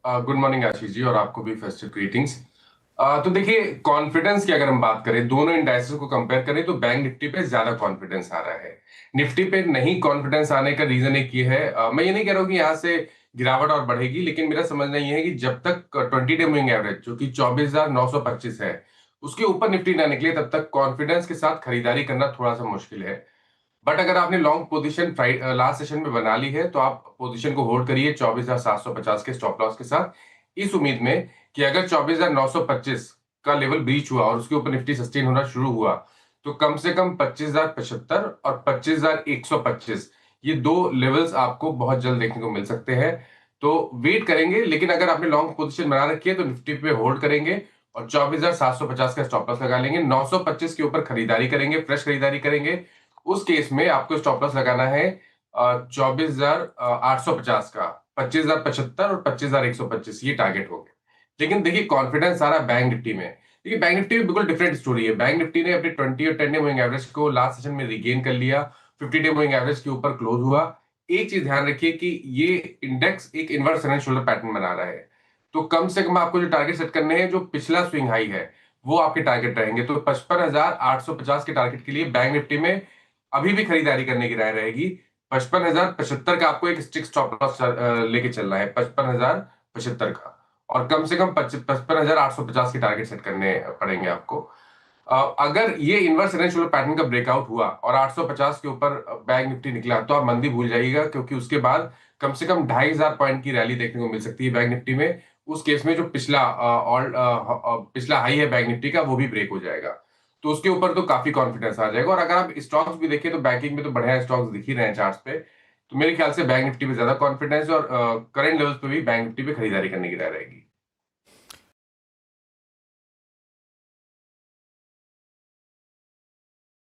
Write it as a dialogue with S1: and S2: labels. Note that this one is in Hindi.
S1: गुड मॉर्निंग आशीष जी, और आपको भी फेस्टिव ग्रीटिंग्स। तो देखिए, कॉन्फिडेंस की अगर हम बात करें, दोनों इंडाइसेस को कंपेयर करें तो बैंक निफ्टी पे ज्यादा कॉन्फिडेंस आ रहा है। निफ्टी पे नहीं कॉन्फिडेंस आने का रीजन एक ये है, मैं ये नहीं कह रहा हूँ कि यहाँ से गिरावट और बढ़ेगी, लेकिन मेरा समझना ये है कि जब तक 20 डे मूविंग एवरेज जो कि 24,925 है, उसके ऊपर निफ्टी ना निकले, तब तक कॉन्फिडेंस के साथ खरीदारी करना थोड़ा सा मुश्किल है। बट अगर आपने लॉन्ग पोजीशन लास्ट सेशन में बना ली है, तो आप पोजीशन को होल्ड करिए 24,750 के स्टॉप लॉस के साथ, इस उम्मीद में कि अगर 24,925 का लेवल ब्रीच हुआ और उसके ऊपर निफ्टी सस्टेन होना शुरू हुआ, तो कम से कम 25,075 और 25,125, ये दो लेवल्स आपको बहुत जल्द देखने को मिल सकते हैं। तो वेट करेंगे, लेकिन अगर आपने लॉन्ग पोजीशन बना रखी है तो निफ्टी पे होल्ड करेंगे और 24,750 का स्टॉप लॉस लगा लेंगे। 925 के ऊपर खरीदारी करेंगे, फ्रेश खरीदारी करेंगे। उस केस में आपको स्टॉप लॉस लगाना है 24,850 का, 25,075 और 25,125, ये टारगेट होंगे। लेकिन देखिए, कॉन्फिडेंस आ रहा है बैंक निफ्टी में। देखिए, बैंक निफ्टी में बिल्कुल डिफरेंट स्टोरी है। बैंक निफ्टी ने अपनी 20 और 10 डे मूविंग एवरेज को लास्ट सेशन में रिगेन कर लिया, 50 डे मूविंग एवरेज के ऊपर क्लोज हुआ। एक चीज ध्यान रखिए कि ये इंडेक्स एक inverse head and shoulder pattern बना रहा है। तो कम से कम आपको जो टारगेट सेट करने हैं, जो पिछला स्विंग हाई है, वो आपके टारगेट रहेंगे। तो 55,850 के टारगेट के लिए बैंक निफ्टी में अभी भी खरीदारी करने की राय रहेगी। 55,075 का आपको एक स्टिक स्टॉप लॉस लेके चलना है, 55,075 का। और कम से कम 55,850 के टारगेट सेट करने पड़ेंगे आपको। अगर ये इनवर्स रेंज पैटर्न का ब्रेकआउट हुआ और 850 के ऊपर बैंक निफ्टी निकला, तो आप मंदी भूल जाइएगा, क्योंकि उसके बाद कम से कम 2,500 पॉइंट की रैली देखने को मिल सकती है बैंक निफ्टी में। उस केस में जो पिछला हाई है बैंक निफ्टी का, वो भी ब्रेक हो जाएगा। तो उसके ऊपर तो काफी कॉन्फिडेंस आ जाएगा। और अगर आप स्टॉक्स भी देखें, तो बैंकिंग में तो बढ़िया स्टॉक्स दिख ही रहे हैं चार्ट्स पे। तो मेरे ख्याल से बैंक निफ्टी पे ज्यादा कॉन्फिडेंस, और करंट लेवल्स पे भी बैंक निफ्टी पे खरीदारी करने की राय रहेगी।